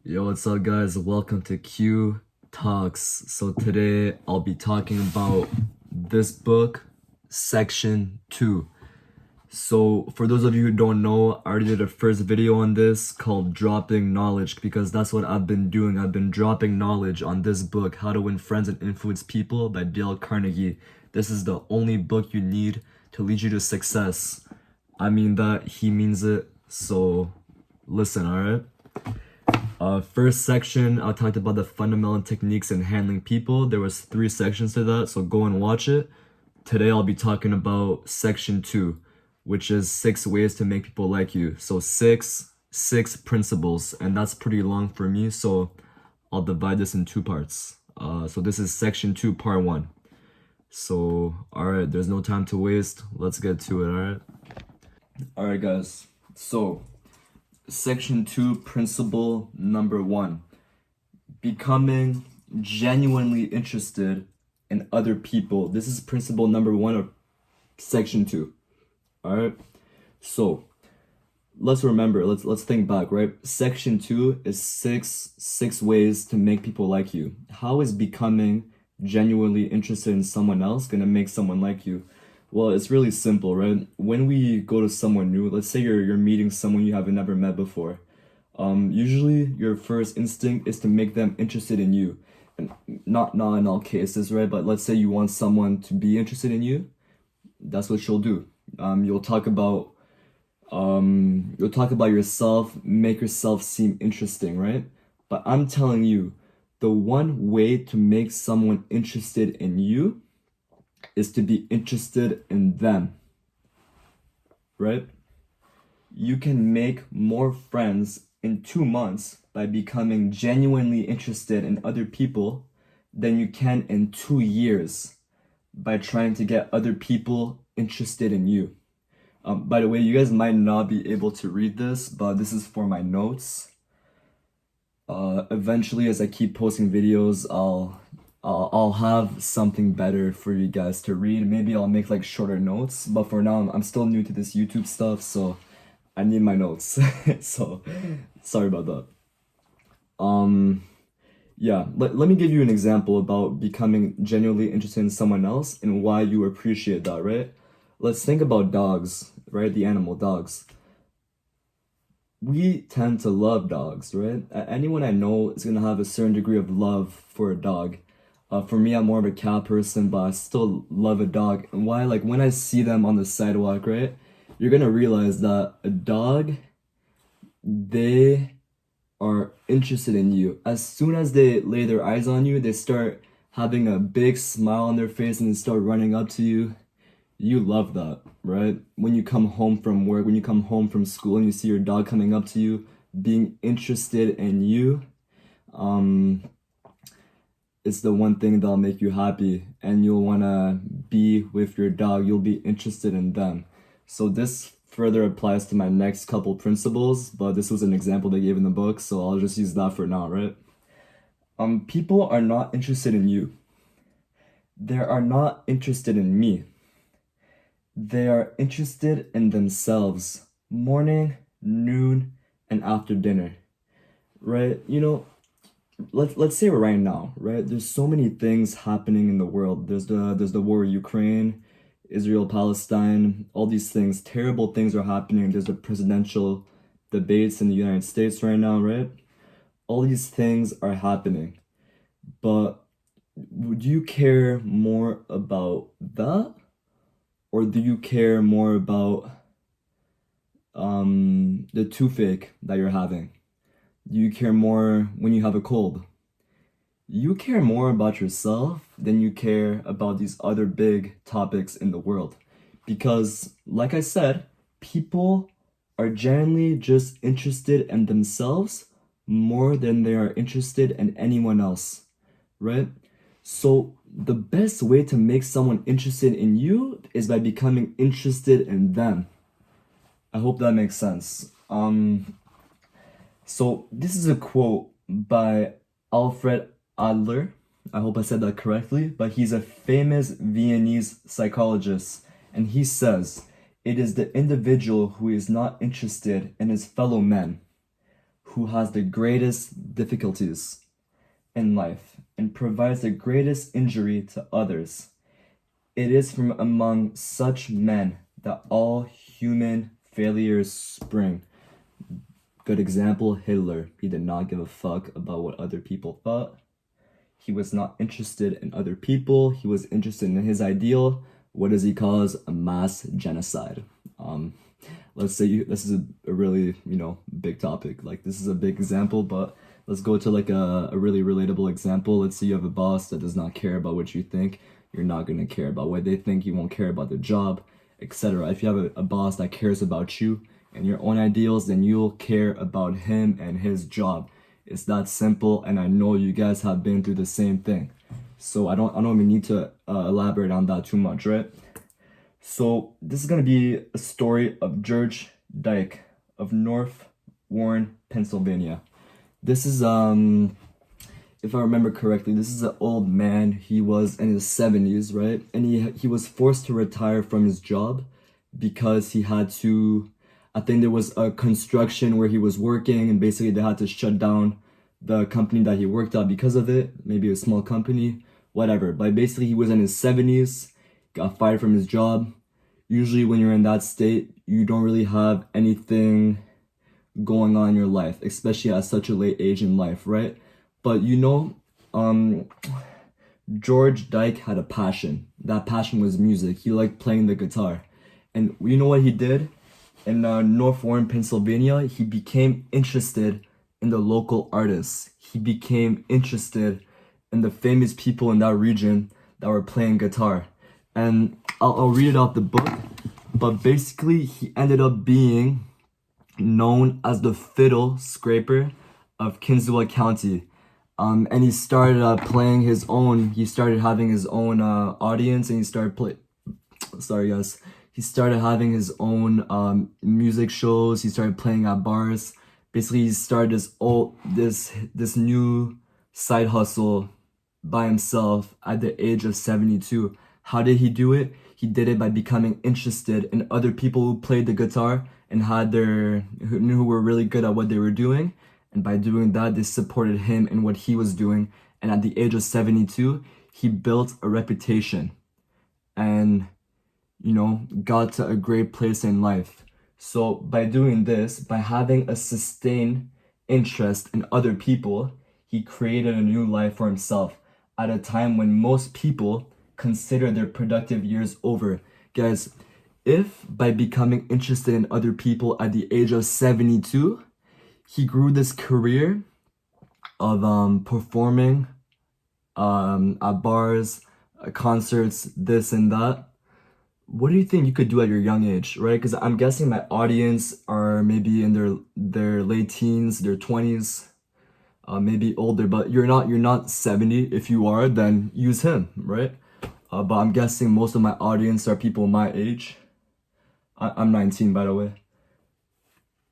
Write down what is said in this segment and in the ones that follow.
Yo, what's up, guys? Welcome to Q Talks. So, today I'll be talking about this book, Section 2. So, for those of you who don't know, I already did a first video on this called Dropping Knowledge because that's what I've been doing. I've been dropping knowledge on this book, How to Win Friends and Influence People by Dale Carnegie. This is the only book you need to lead you to success. I mean that, he means it. So, listen, alright? First section, I talked about the fundamental techniques in handling people. There was 3 sections to that, so go and watch it. Today I'll be talking about section 2, which is 6 ways to make people like you. So six principles, and that's pretty long for me, so I'll divide this in 2 parts. So this is section 2, part 1. So, alright, there's no time to waste. Let's get to it, alright? Alright, guys. So, Section 2, principle number 1. Becoming genuinely interested in other people. This is principle number 1 of section 2. Alright? So, let's remember, let's think back, right? Section 2 is six ways to make people like you. How is becoming genuinely interested in someone else gonna make someone like you? Well, it's really simple, right? When we go to someone new, let's say you're meeting someone you haven't never met before. Usually your first instinct is to make them interested in you. And not in all cases, right? But let's say you want someone to be interested in you. That's what you'll do. You'll talk about yourself, make yourself seem interesting, right? But I'm telling you, the one way to make someone interested in you is to be interested in them, right? You can make more friends in 2 months by becoming genuinely interested in other people than you can in 2 years by trying to get other people interested in you. By the way, you guys might not be able to read this, but this is for my notes. Eventually, as I keep posting videos, I'll have something better for you guys to read. Maybe I'll make like shorter notes, but for now I'm still new to this YouTube stuff, so I need my notes. So sorry about that. Yeah, let me give you an example about becoming genuinely interested in someone else and why you appreciate that, right? Let's think about dogs, right? The animal dogs. We tend to love dogs, right? Anyone I know is gonna have a certain degree of love for a dog. For me, I'm more of a cat person, but I still love a dog. And why? Like when I see them on the sidewalk, right? You're gonna realize that a dog, they are interested in you. As soon as they lay their eyes on you, they start having a big smile on their face and they start running up to you. You love that, right? When you come home from work, when you come home from school and you see your dog coming up to you, being interested in you, it's the one thing that'll make you happy and you'll want to be with your dog. You'll be interested in them. So this further applies to my next couple principles, but this was an example they gave in the book, so I'll just use that for now, right? People are not interested in you. They are not interested in me. They are interested in themselves, morning, noon, and after dinner, right? You know, let's say right now, right? There's so many things happening in the world. There's the war in Ukraine, Israel, Palestine, all these things. Terrible things are happening. There's the presidential debates in the United States right now, right? All these things are happening. But would you care more about that? Or do you care more about the toothache that you're having? Do you care more when you have a cold? You care more about yourself than you care about these other big topics in the world. Because, like I said, people are generally just interested in themselves more than they are interested in anyone else, right? So the best way to make someone interested in you is by becoming interested in them. I hope that makes sense. So this is a quote by Alfred Adler. I hope I said that correctly, but he's a famous Viennese psychologist, and he says, "It is the individual who is not interested in his fellow men who has the greatest difficulties in life and provides the greatest injury to others. It is from among such men that all human failures spring. Good example, Hitler. He did not give a fuck about what other people thought. He was not interested in other people. He was interested in his ideal. What does he cause? A mass genocide. Let's say this is a really, big topic. Like, this is a big example, but let's go to like a really relatable example. Let's say you have a boss that does not care about what you think. You're not going to care about what they think. You won't care about the job, etc. If you have a boss that cares about you and your own ideals, then you'll care about him and his job. It's that simple, and I know you guys have been through the same thing. So I don't even need to elaborate on that too much, right? So this is gonna be a story of George Dyke of North Warren, Pennsylvania. This is if I remember correctly, this is an old man. He was in his 70s, right? And he was forced to retire from his job because he had to, I think there was a construction where he was working, and basically they had to shut down the company that he worked at because of it. Maybe a small company, whatever. But basically he was in his 70s, got fired from his job. Usually when you're in that state, you don't really have anything going on in your life, especially at such a late age in life, right? But George Dyke had a passion. That passion was music. He liked playing the guitar. And you know what he did? In North Warren, Pennsylvania, he became interested in the local artists. He became interested in the famous people in that region that were playing guitar. And I'll read it off the book, but basically he ended up being known as the fiddle scraper of Kinsella County. And he started playing his own, he started having his own audience, and he started he started having his own music shows. He started playing at bars. Basically, he started this new side hustle by himself at the age of 72. How did he do it? He did it by becoming interested in other people who played the guitar and who were really good at what they were doing. And by doing that, they supported him in what he was doing. And at the age of 72, he built a reputation and, got to a great place in life. So by doing this, by having a sustained interest in other people, he created a new life for himself at a time when most people consider their productive years over. Guys, if by becoming interested in other people at the age of 72, he grew this career of performing at bars, concerts, this and that, what do you think you could do at your young age, right? Because I'm guessing my audience are maybe in their late teens, their 20s, maybe older, but you're not 70. If you are, then use him, right? But I'm guessing most of my audience are people my age. I'm 19, by the way.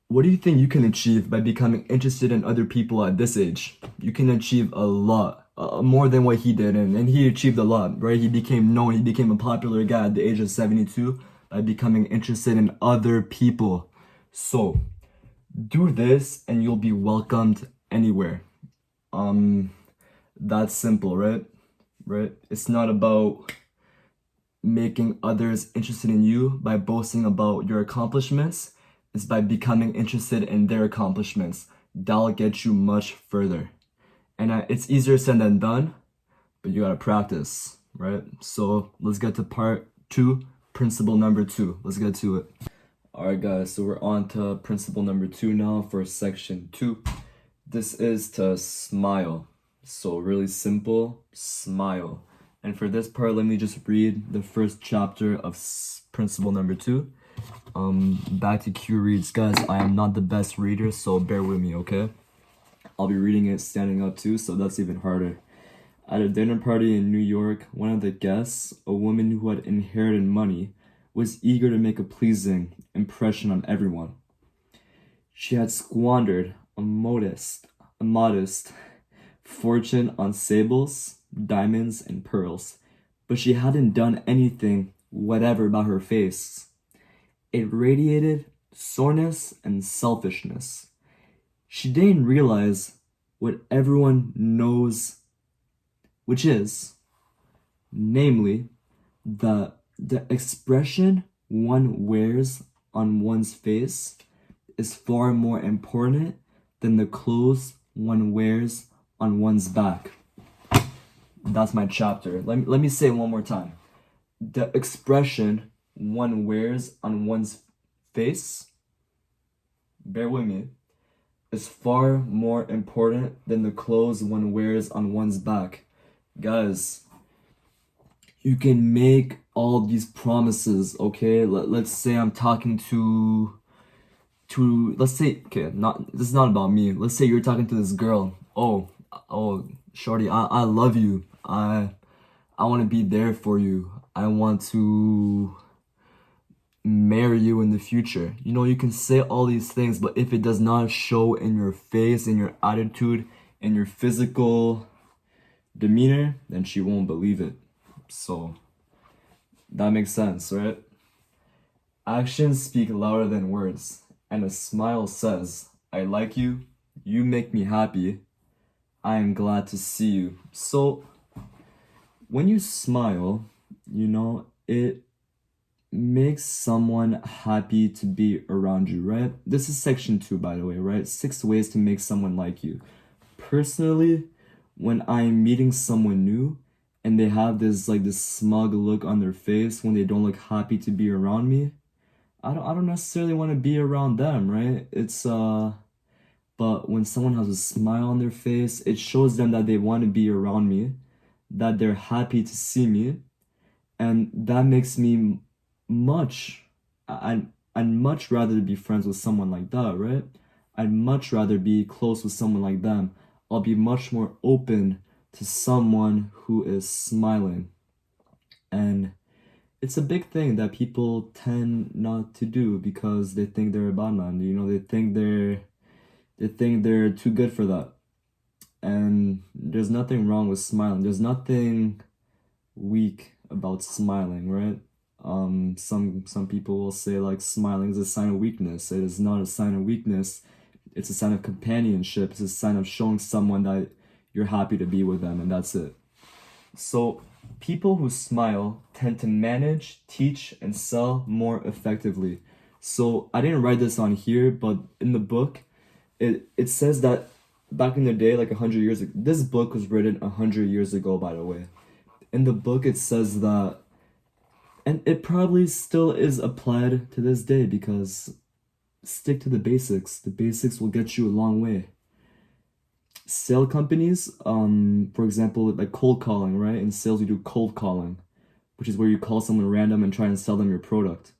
What do you think you can achieve by becoming interested in other people at this age? You can achieve a lot, more than what he did, and he achieved a lot, right? He became known, he became a popular guy at the age of 72 by becoming interested in other people. So, do this and you'll be welcomed anywhere. That's simple, right? Right? It's not about making others interested in you by boasting about your accomplishments. It's by becoming interested in their accomplishments. That'll get you much further. And it's easier said than done, but you gotta practice, right? So let's get to part 2, principle number 2. Let's get to it. Alright guys, so we're on to principle number 2 now for section 2. This is to smile. So really simple, smile. And for this part, let me just read the first chapter of principle number 2. Back to Q reads. Guys, I am not the best reader, so bear with me, okay? I'll be reading it standing up too, so that's even harder. At a dinner party in New York, one of the guests, a woman who had inherited money, was eager to make a pleasing impression on everyone. She had squandered a modest fortune on sables, diamonds, and pearls, but she hadn't done anything whatever about her face. It radiated soreness and selfishness. She didn't realize what everyone knows, which is, namely, that the expression one wears on one's face is far more important than the clothes one wears on one's back. That's my chapter. Let me say it one more time. The expression one wears on one's face, bear with me, is far more important than the clothes one wears on one's back. Guys, you can make all these promises, okay? Let's say I'm talking to let's say, okay, this is not about me. Let's say you're talking to this girl. Oh, shorty, I love you. I want to be there for you. I want to marry you in the future. You know, you can say all these things, but if it does not show in your face, in your attitude, in your physical demeanor, then she won't believe it. So that makes sense, right? Actions speak louder than words, and a smile says, I like you, you make me happy, I am glad to see you. So when you smile, you know, it makes someone happy to be around you, right? This is section 2, by the way, right? 6 ways to make someone like you. Personally, when I'm meeting someone new and they have this smug look on their face when they don't look happy to be around me, I don't necessarily want to be around them, right? But when someone has a smile on their face, it shows them that they want to be around me, that they're happy to see me, and that makes me I'd much rather be friends with someone like that, right? I'd much rather be close with someone like them. I'll be much more open to someone who is smiling. And it's a big thing that people tend not to do because they think they're a bad man. You know, they think they're too good for that. And there's nothing wrong with smiling. There's nothing weak about smiling, right? Some people will say like smiling is a sign of weakness. It is not a sign of weakness. It's a sign of companionship. It's a sign of showing someone that you're happy to be with them, and that's it. So people who smile tend to manage, teach, and sell more effectively. So I didn't write this on here, but in the book, it says that back in the day, like 100 years ago, this book was written 100 years ago, by the way. In the book, it says that, and it probably still is applied to this day because stick to the basics. The basics will get you a long way. Sale companies, for example, like cold calling, right? In sales, you do cold calling, which is where you call someone random and try and sell them your product.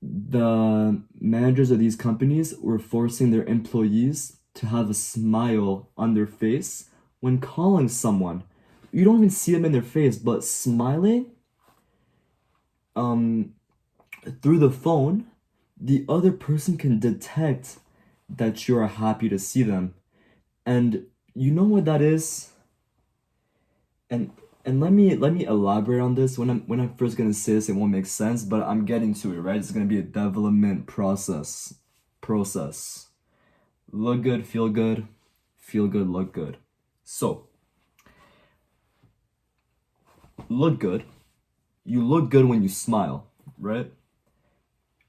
The managers of these companies were forcing their employees to have a smile on their face when calling someone. You don't even see them in their face, but smiling through the phone, the other person can detect that you're happy to see them. And you know what that is? And let me elaborate on this. When I'm first gonna say this, it won't make sense, but I'm getting to it, right? It's gonna be a development process. Look good, feel good, look good. So look good. You look good when you smile, right?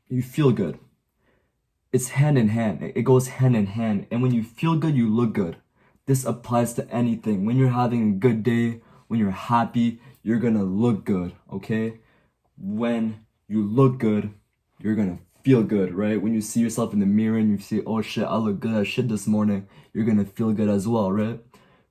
You feel good. It's hand in hand. It goes hand in hand. And when you feel good, you look good. This applies to anything. When you're having a good day, when you're happy, you're gonna look good, okay? When you look good, you're gonna feel good, right? When you see yourself in the mirror and you say, oh shit, I look good as shit this morning, you're gonna feel good as well, right?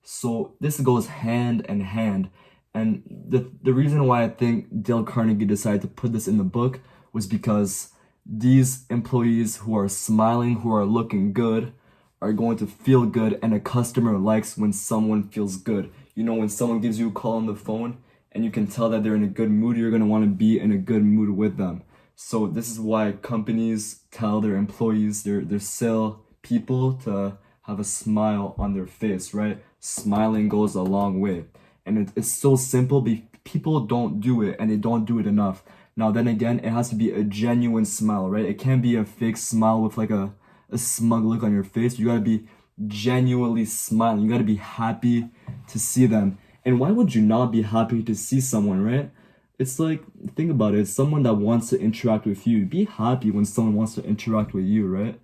So this goes hand in hand. And the reason why I think Dale Carnegie decided to put this in the book was because these employees who are smiling, who are looking good, are going to feel good, and a customer likes when someone feels good. You know, when someone gives you a call on the phone and you can tell that they're in a good mood, you're going to want to be in a good mood with them. So this is why companies tell their employees, their sale people, to have a smile on their face, right? Smiling goes a long way. And it's so simple, people don't do it, and they don't do it enough. Now, then again, it has to be a genuine smile, right? It can't be a fake smile with like a smug look on your face. You gotta be genuinely smiling. You gotta be happy to see them. And why would you not be happy to see someone, right? It's like, think about it. It's someone that wants to interact with you. Be happy when someone wants to interact with you, right?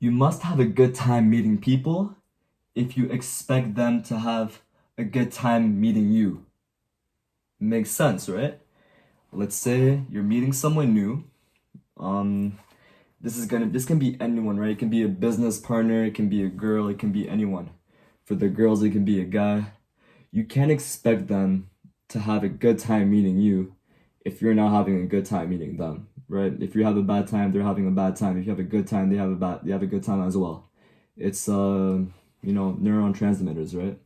You must have a good time meeting people if you expect them to have a good time meeting you. Makes sense, right? Let's say you're meeting someone new. This can be anyone, right? It can be a business partner, it can be a girl, it can be anyone. For the girls, it can be a guy. You can't expect them to have a good time meeting you if you're not having a good time meeting them, right? If you have a bad time, they're having a bad time. If you have a good time, they have a good time as well. It's neurotransmitters, right?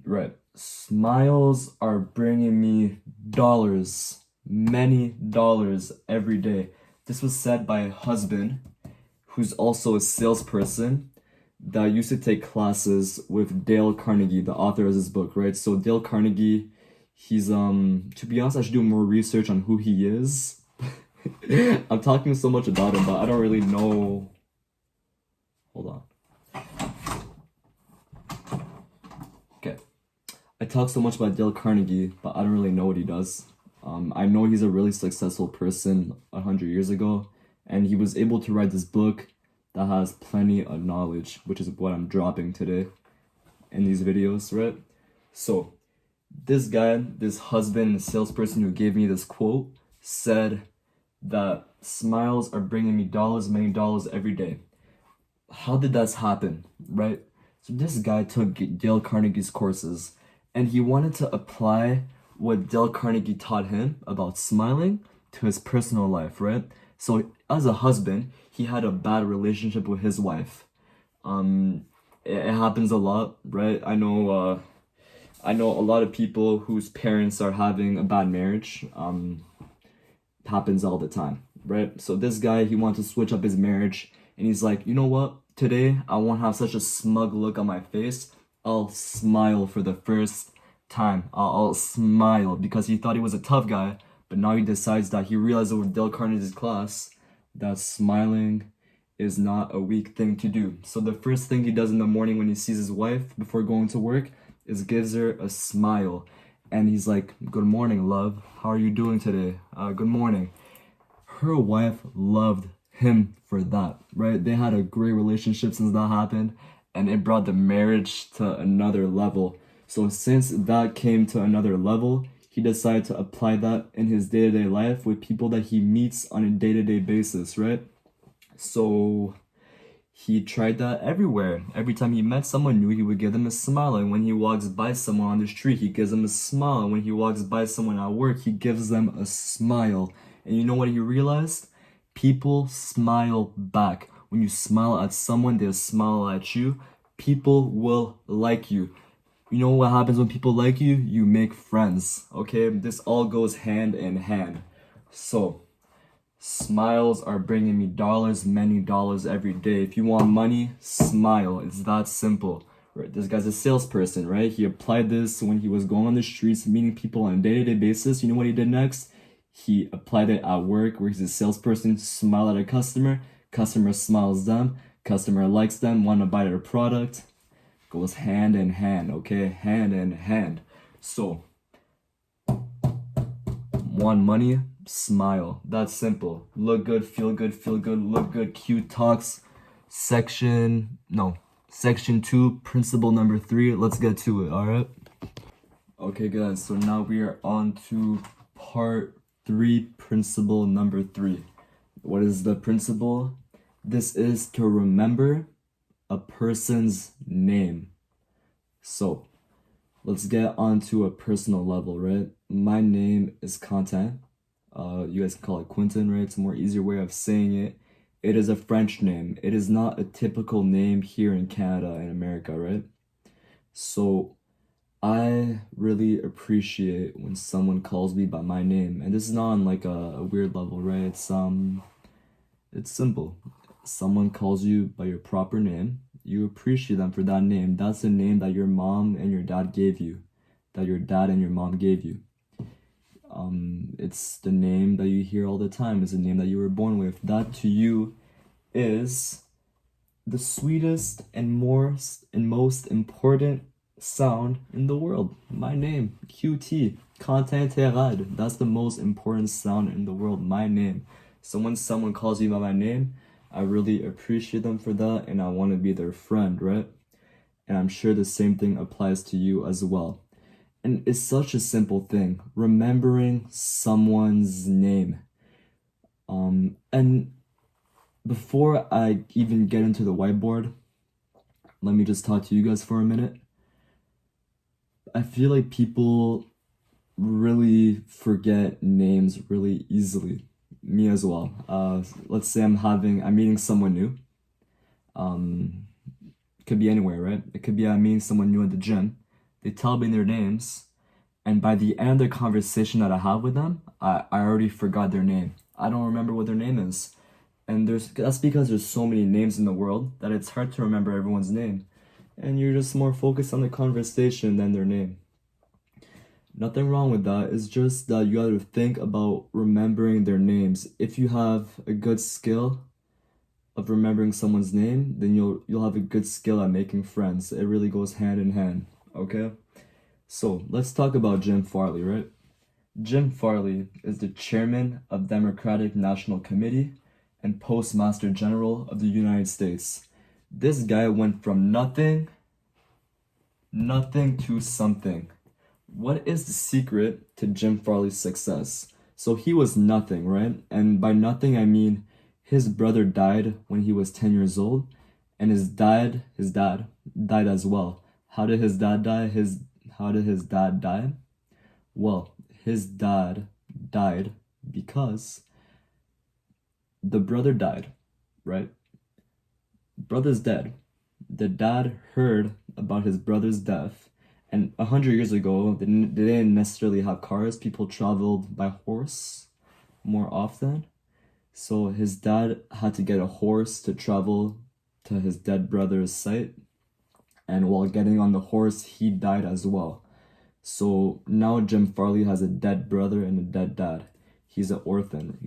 Right. Smiles are bringing me dollars, many dollars every day. This was said by a husband who's also a salesperson that used to take classes with Dale Carnegie, the author of this book, right? So Dale Carnegie, he's to be honest, I should do more research on who he is. I'm talking so much about him, but I don't really know. Hold on. Okay. I talk so much about Dale Carnegie, but I don't really know what he does. I know he's a really successful person 100 years ago, and he was able to write this book that has plenty of knowledge, which is what I'm dropping today in these videos, right? So, this guy, this husband and salesperson who gave me this quote said that smiles are bringing me dollars, many dollars every day. How did that happen, right? So this guy took Dale Carnegie's courses, and he wanted to apply what Dale Carnegie taught him about smiling to his personal life, right? So as a husband, he had a bad relationship with his wife. It happens a lot, right? I know a lot of people whose parents are having a bad marriage. It happens all the time, right? So this guy, he wanted to switch up his marriage, and he's like, you know what? Today, I won't have such a smug look on my face. I'll smile for the first time. I'll smile, because he thought he was a tough guy, but now he decides that he realized over Dale Carnegie's class that smiling is not a weak thing to do. So the first thing he does in the morning when he sees his wife before going to work is gives her a smile. And he's like, good morning, love. How are you doing today? Good morning. Her wife loved him for that, right? They had a great relationship since that happened, and it brought the marriage to another level. So since that came to another level, he decided to apply that in his day-to-day life with people that he meets on a day-to-day basis, right? So he tried that everywhere. Every time he met someone new, he would give them a smile. And when he walks by someone on the street, he gives them a smile. And when he walks by someone at work, he gives them a smile. And you know what he realized? People smile back. When you smile at someone, they'll smile at you. People will like you. You know what happens when people like you? You make friends, okay? This all goes hand in hand. So, smiles are bringing me dollars, many dollars every day. If you want money, smile. It's that simple. Right? This guy's a salesperson, right? He applied this when he was going on the streets, meeting people on a day-to-day basis. You know what he did next? He applied it at work, where he's a salesperson, smile at a customer smiles them, customer likes them, want to buy their product. Goes hand in hand, okay? Hand in hand. So, want money? Smile. That's simple. Look good, feel good, look good. Q Talks, section 2, principle number 3. Let's get to it, alright? Okay, guys, so now we are on to part 3, principle number 3. What is the principle? This is to remember a person's name. So, let's get on to a personal level, right? My name is Quentin. You guys can call it Quentin, right? It's a more easier way of saying it. It is a French name. It is not a typical name here in Canada and America, right? So, I really appreciate when someone calls me by my name. And this is not on like a weird level, right? It's simple. Someone calls you by your proper name, you appreciate them for that name. That's the name that your mom and your dad gave you, that your dad and your mom gave you. It's the name that you hear all the time. It's the name that you were born with. That to you is the sweetest and most important sound in the world. My name, QT, Quentin Terrade. That's the most important sound in the world. My name. So when someone calls me by my name, I really appreciate them for that, and I want to be their friend, right? And I'm sure the same thing applies to you as well. And it's such a simple thing, remembering someone's name. And before I even get into the whiteboard, let me just talk to you guys for a minute. I feel like people really forget names really easily. Me as well. Let's say I'm meeting someone new. It could be anywhere, right? It could be I'm meeting someone new at the gym. They tell me their names, and by the end of the conversation that I have with them, I already forgot their name. I don't remember what their name is. And that's because there's so many names in the world that it's hard to remember everyone's name. And you're just more focused on the conversation than their name. Nothing wrong with that. It's just that you gotta think about remembering their names. If you have a good skill of remembering someone's name, then you'll have a good skill at making friends. It really goes hand in hand, okay? So let's talk about Jim Farley, right? Jim Farley is the chairman of Democratic National Committee and Postmaster General of the United States. This guy went from nothing to something. What is the secret to Jim Farley's success? So he was nothing, right? And by nothing, I mean his brother died when he was 10 years old, and his dad died as well. How did his dad die? Well, his dad died because the brother died, right? Brother's dead. The dad heard about his brother's death, and 100 years ago, they didn't necessarily have cars. People traveled by horse more often. So his dad had to get a horse to travel to his dead brother's site. And while getting on the horse, he died as well. So now Jim Farley has a dead brother and a dead dad. He's an orphan.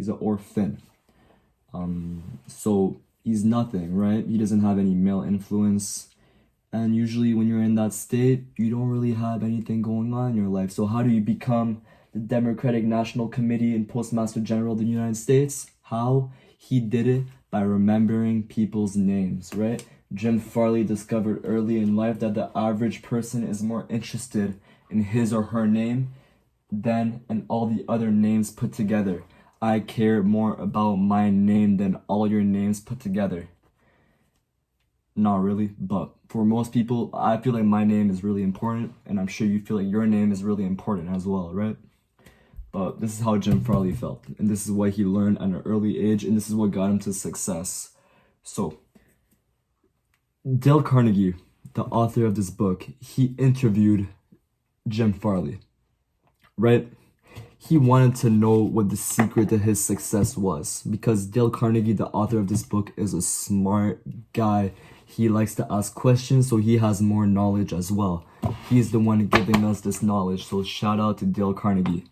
So he's nothing, right? He doesn't have any male influence. And usually when you're in that state, you don't really have anything going on in your life. So how do you become the Democratic National Committee and Postmaster General of the United States? How? He did it by remembering people's names, right? Jim Farley discovered early in life that the average person is more interested in his or her name than in all the other names put together. I care more about my name than all your names put together. Not really, but for most people, I feel like my name is really important, and I'm sure you feel like your name is really important as well, right? But this is how Jim Farley felt, and this is what he learned at an early age, and this is what got him to success. So, Dale Carnegie, the author of this book, he interviewed Jim Farley, right? He wanted to know what the secret to his success was, because Dale Carnegie, the author of this book, is a smart guy. He likes to ask questions, so he has more knowledge as well. He's the one giving us this knowledge, so shout out to Dale Carnegie.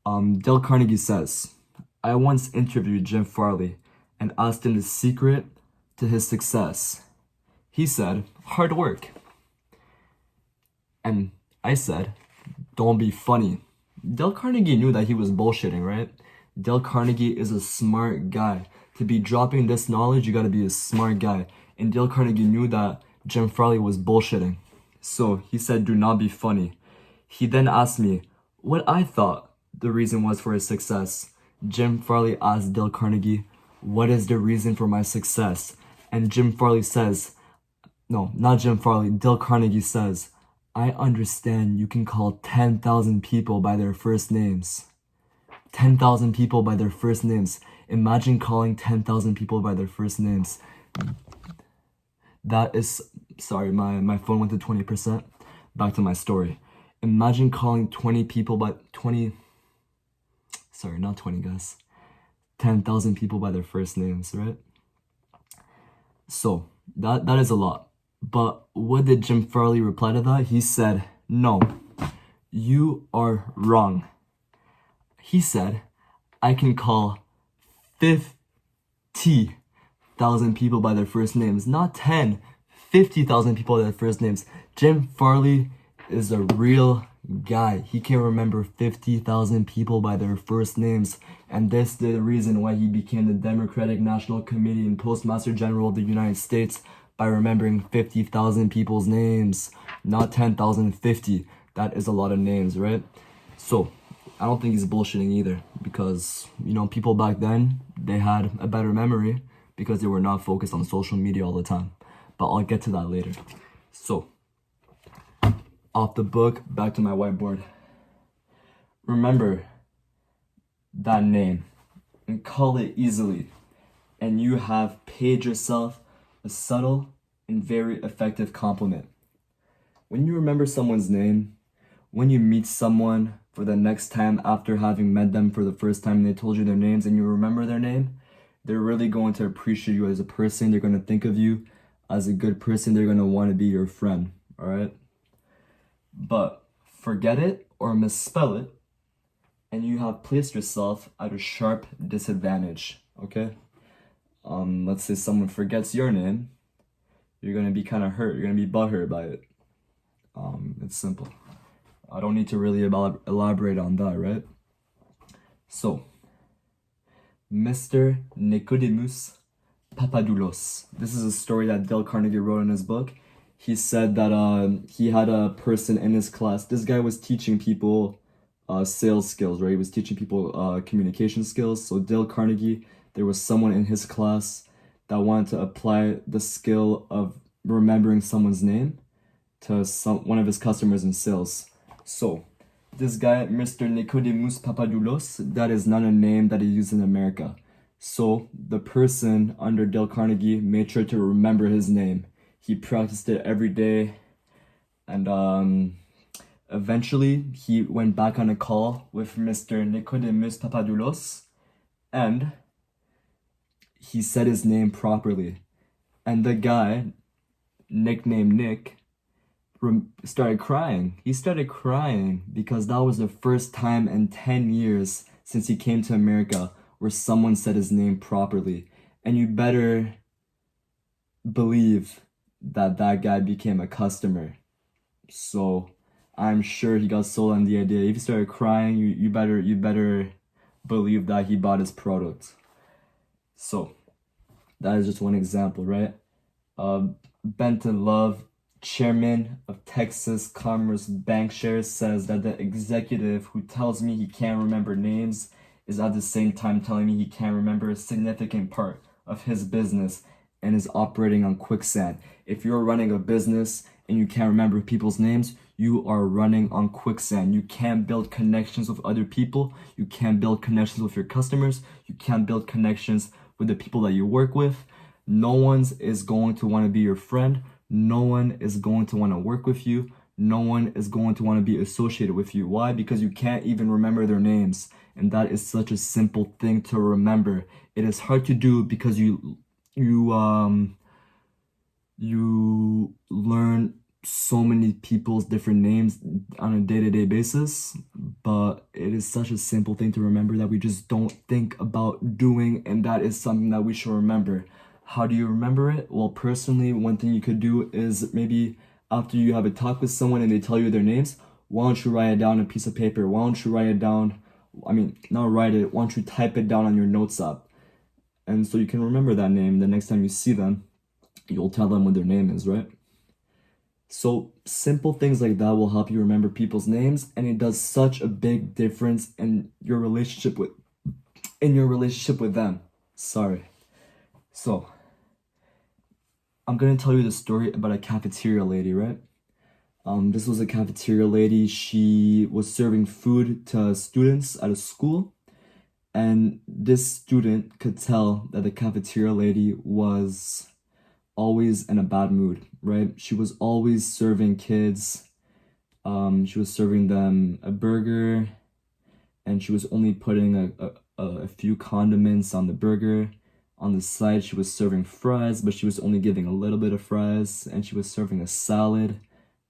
Dale Carnegie says, I once interviewed Jim Farley and asked him the secret to his success. He said, hard work. And I said, don't be funny. Dale Carnegie knew that he was bullshitting, right? Dale Carnegie is a smart guy. To be dropping this knowledge, you gotta be a smart guy. And Dale Carnegie knew that Jim Farley was bullshitting. So he said, do not be funny. He then asked me what I thought the reason was for his success. Jim Farley asked Dale Carnegie, what is the reason for my success? And Jim Farley says, no, not Jim Farley, Dale Carnegie says, I understand you can call 10,000 people by their first names. 10,000 people by their first names. Imagine calling 10,000 people by their first names. That is, sorry, my phone went to 20%. Back to my story. Imagine calling 20 people by 20, sorry, not 20 guys. 10,000 people by their first names, right? So, that is a lot. But what did Jim Farley reply to that? He said, no, you are wrong. He said, I can call 50,000 people by their first names, not 10, 50,000 people by their first names. Jim Farley is a real guy. He can remember 50,000 people by their first names, and this is the reason why he became the Democratic National Committee and Postmaster General of the United States, by remembering 50,000 people's names, not 10,000, 50. That is a lot of names, right? So I don't think he's bullshitting either, because, you know, people back then, they had a better memory because they were not focused on social media all the time. But I'll get to that later. So, off the book, back to my whiteboard. Remember that name and call it easily, and you have paid yourself a subtle and very effective compliment. When you remember someone's name, when you meet someone for the next time after having met them for the first time and they told you their names and you remember their name, they're really going to appreciate you as a person. They're going to think of you as a good person. They're going to want to be your friend, all right? But forget it or misspell it, and you have placed yourself at a sharp disadvantage, okay? Let's say someone forgets your name, you're going to be kind of hurt. You're going to be butthurt by it. It's simple. I don't need to really elaborate on that, right? So, Mr. Nicodemus Papadoulos. This is a story that Dale Carnegie wrote in his book. He said that he had a person in his class. This guy was teaching people sales skills, right? He was teaching people communication skills. So Dale Carnegie, there was someone in his class that wanted to apply the skill of remembering someone's name to one of his customers in sales. So this guy, Mr. Nicodemus Papadoulos, that is not a name that he used in America. So the person under Dale Carnegie made sure to remember his name. He practiced it every day, and eventually he went back on a call with Mr. Nicodemus Papadoulos, and he said his name properly. And the guy, nicknamed Nick, started crying. He started crying because that was the first time in 10 years since he came to America where someone said his name properly. And you better believe that that guy became a customer. So I'm sure he got sold on the idea. If he started crying, you better believe that he bought his product. So that is just one example, right? Benton Love, chairman of Texas Commerce Bancshares, says that the executive who tells me he can't remember names is at the same time telling me he can't remember a significant part of his business and is operating on quicksand. If you're running a business and you can't remember people's names, you are running on quicksand. You can't build connections with other people. You can't build connections with your customers. You can't build connections with the people that you work with. No one is going to want to be your friend. No one is going to want to work with you. No one is going to want to be associated with you. Why? Because you can't even remember their names. And that is such a simple thing to remember. It is hard to do because you learn so many people's different names on a day-to-day basis, but it is such a simple thing to remember that we just don't think about doing, and that is something that we should remember. How do you remember it? Well, personally, one thing you could do is maybe after you have a talk with someone and they tell you their names, why don't you write it down on a piece of paper? Why don't you write it down? I mean, not write it. Why don't you type it down on your notes app? And so you can remember that name. The next time you see them, you'll tell them what their name is, right? So simple things like that will help you remember people's names, and it does such a big difference in your relationship with them. Sorry. So I'm gonna tell you the story about a cafeteria lady, right? This was a cafeteria lady. She was serving food to students at a school, and this student could tell that the cafeteria lady was always in a bad mood, right? She was always serving kids. She was serving them a burger, and she was only putting a few condiments on the burger. On the side, she was serving fries, but she was only giving a little bit of fries, and she was serving a salad,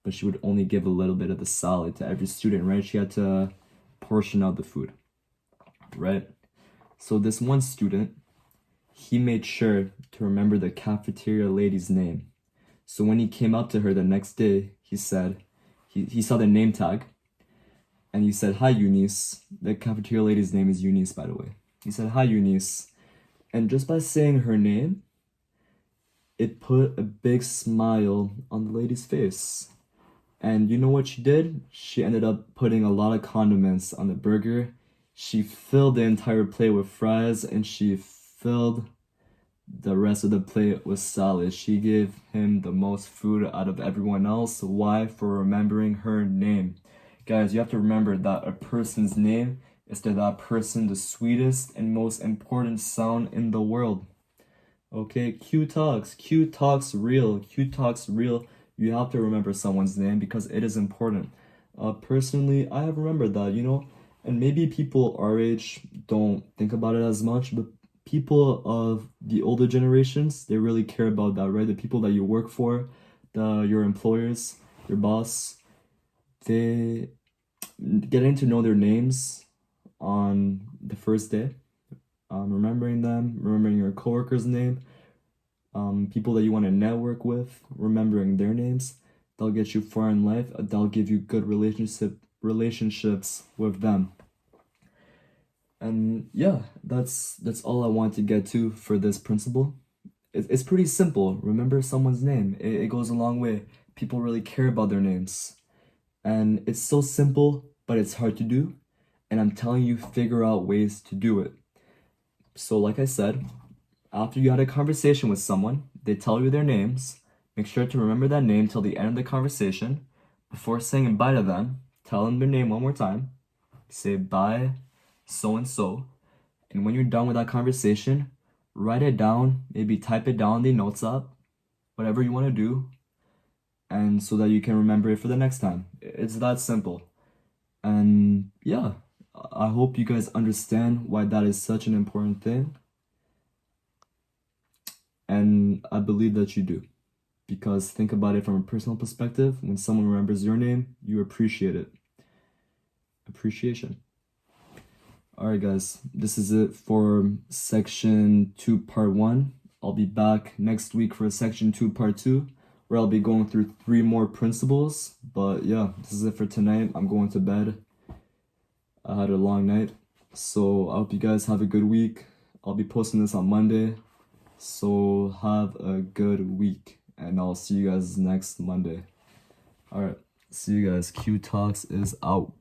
but she would only give a little bit of the salad to every student, right? She had to portion out the food, right? So this one student, he made sure to remember the cafeteria lady's name. So when he came up to her the next day, he said, he saw the name tag, and he said, "Hi, Eunice." The cafeteria lady's name is Eunice, by the way. He said, "Hi, Eunice." And just by saying her name, it put a big smile on the lady's face. And you know what she did? She ended up putting a lot of condiments on the burger. She filled the entire plate with fries, and she filled the rest of the plate with salad. She gave him the most food out of everyone else. Why? For remembering her name. Guys, you have to remember that a person's name is to that person the sweetest and most important sound in the world. Okay, Q Talks real. Q Talks real. You have to remember someone's name because it is important. Personally, I have remembered that, and maybe people our age don't think about it as much, but people of the older generations, they really care about that, right? The people that you work for, your employers, your boss, they getting to know their names on the first day, remembering them, remembering your coworker's name, people that you want to network with, remembering their names, they'll get you far in life. They'll give you good relationships with them. And yeah, that's all I want to get to for this principle. It's pretty simple. Remember someone's name. It goes a long way. People really care about their names. And it's so simple, but it's hard to do. And I'm telling you, figure out ways to do it. So like I said, after you had a conversation with someone, they tell you their names. Make sure to remember that name till the end of the conversation. Before saying bye to them, tell them their name one more time. Say bye, so and so. And when you're done with that conversation, write it down, maybe type it down in the notes app, whatever you want to do, and so that you can remember it for the next time. It's that simple. And yeah, I hope you guys understand why that is such an important thing. And I believe that you do. Because think about it from a personal perspective. When someone remembers your name, you appreciate it. Appreciation. Alright guys, this is it for section 2 part 1. I'll be back next week for section 2 part 2, where I'll be going through 3 more principles. But yeah, this is it for tonight. I'm going to bed. I had a long night. So I hope you guys have a good week. I'll be posting this on Monday. So have a good week. And I'll see you guys next Monday. Alright, see you guys. Q Talks is out.